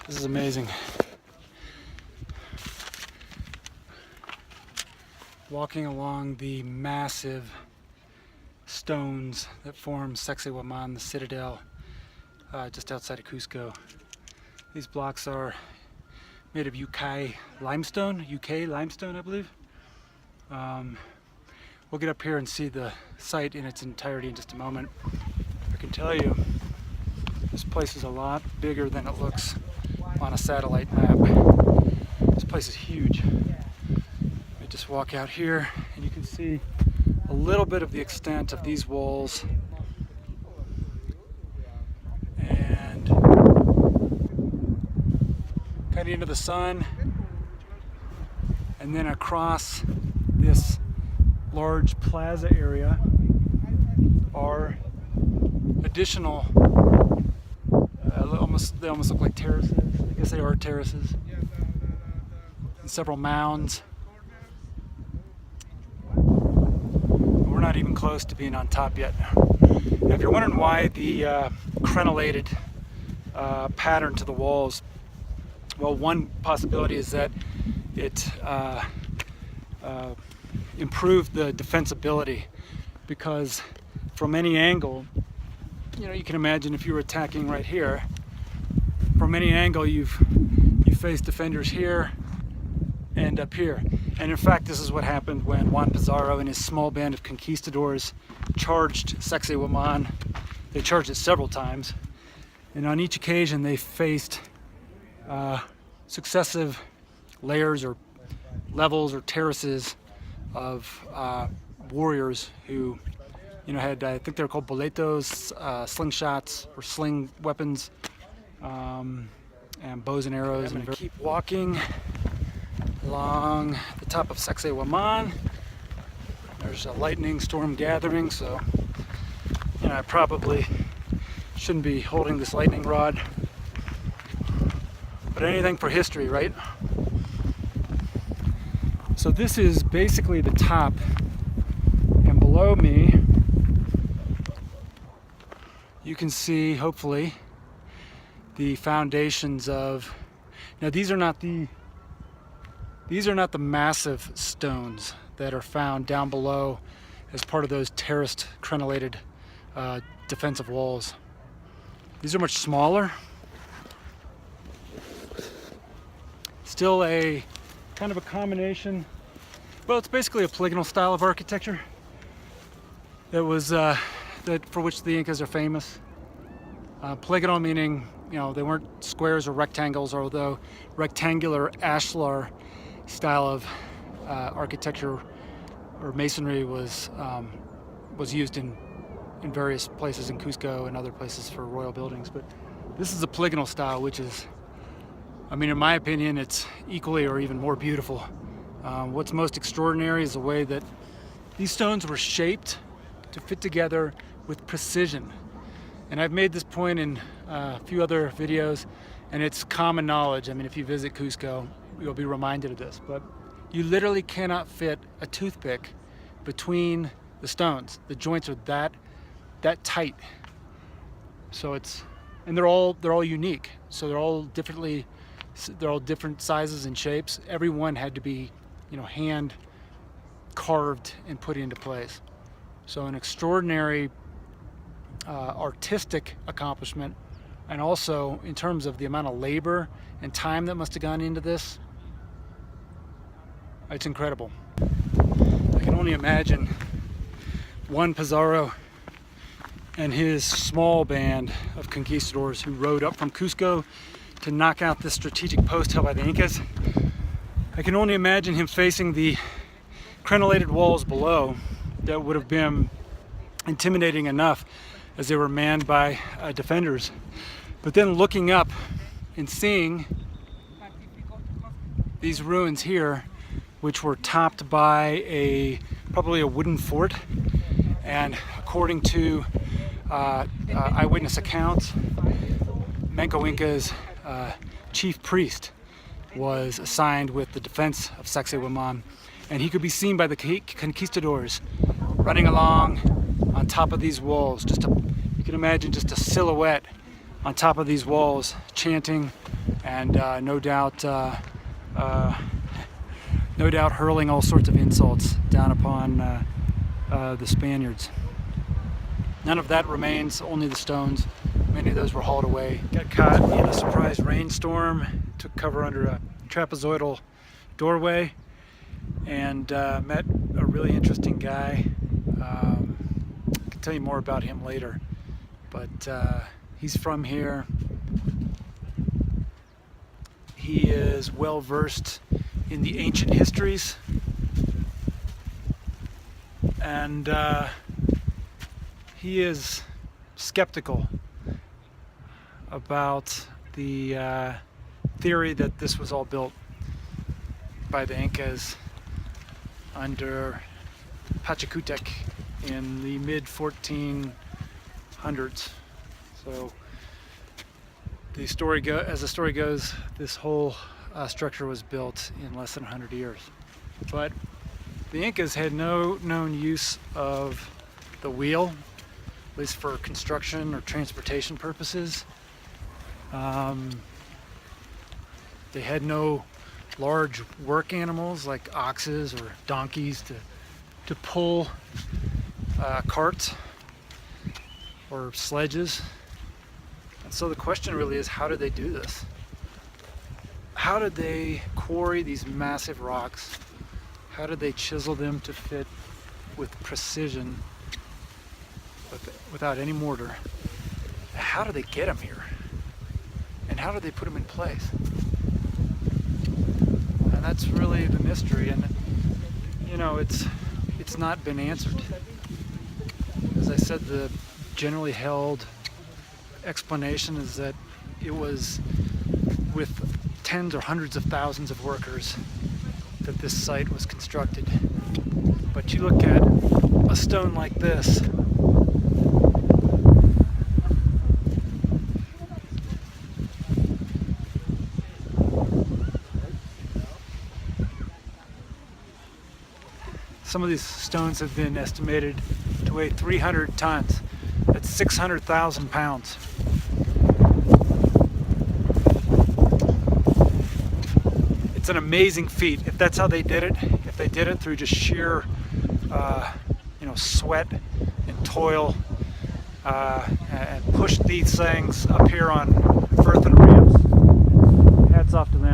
This is amazing. Walking along the massive stones that form Sacsayhuaman, the citadel, just outside of Cusco. These blocks are made of UK limestone, I believe. We'll get up here and see the site in its entirety in just a moment. I can tell you, this place is a lot bigger than it looks on a satellite map. This place is huge. I just walk out here and you can see a little bit of the extent of these walls. And kind of into the sun. And then across this large plaza area are additional, they almost look like terraces. I guess they are terraces. And several mounds. We're not even close to being on top yet. Now, if you're wondering why the crenellated pattern to the walls, well, one possibility is that it improved the defensibility, because from any angle, you can imagine if you were attacking right here, from any angle you face defenders here and up here. And in fact, this is what happened when Juan Pizarro and his small band of conquistadors charged Sacsayhuaman. They charged it several times, and on each occasion they faced successive layers or levels or terraces of warriors who had, I think they're called boletos, slingshots or sling weapons, and bows and arrows. I'm going to keep walking along the top of Sacsayhuaman. There's a lightning storm gathering, so I probably shouldn't be holding this lightning rod, but anything for history, right? So this is basically the top, and below me you can see, hopefully, the foundations of, now these are not the massive stones that are found down below as part of those terraced crenellated defensive walls. These are much smaller. Still a kind of a combination, well, it's basically a polygonal style of architecture that was for which the Incas are famous. Polygonal meaning, they weren't squares or rectangles, although rectangular ashlar style of architecture or masonry was used in various places in Cusco and other places for royal buildings. But this is a polygonal style, which is, in my opinion, it's equally or even more beautiful. What's most extraordinary is the way that these stones were shaped to fit together with precision. And I've made this point in a few other videos, and it's common knowledge. If you visit Cusco, you'll be reminded of this, but you literally cannot fit a toothpick between the stones. The joints are that tight. So and they're all unique. So they're all different sizes and shapes. Every one had to be, hand carved and put into place. So an extraordinary artistic accomplishment, and also in terms of the amount of labor and time that must have gone into this, it's incredible. I can only imagine Juan Pizarro and his small band of conquistadors who rode up from Cusco to knock out this strategic post held by the Incas. I can only imagine him facing the crenellated walls below that would have been intimidating enough as they were manned by defenders. But then looking up and seeing these ruins here, which were topped by probably a wooden fort, and according to eyewitness accounts, Manco Inca's chief priest was assigned with the defense of Sacsayhuaman, and he could be seen by the conquistadors running along on top of these walls. You can imagine just a silhouette on top of these walls chanting, and no doubt hurling all sorts of insults down upon the Spaniards. None of that remains, only the stones. Many of those were hauled away. Got caught in a surprise rainstorm, took cover under a trapezoidal doorway, and met a really interesting guy. I can tell you more about him later, but he's from here. He is well versed in the ancient histories, and he is skeptical about the theory that this was all built by the Incas under Pachacutec in the mid-1400s. So as the story goes, this whole structure was built in less than 100 years. But the Incas had no known use of the wheel, at least for construction or transportation purposes. They had no large work animals like oxes or donkeys to pull carts or sledges. And so the question really is, how did they do this? How did they quarry these massive rocks? How did they chisel them to fit with precision without any mortar? How did they get them here? And how did they put them in place? And that's really the mystery, and you know, it's not been answered. As I said, the generally held explanation is that it was with tens or hundreds of thousands of workers that this site was constructed. But you look at a stone like this, some of these stones have been estimated to weigh 300 tons. That's 600,000 pounds. It's an amazing feat. If that's how they did it, if they did it through just sheer, sweat and toil, and pushed these things up here on earthen ramps, hats off to them.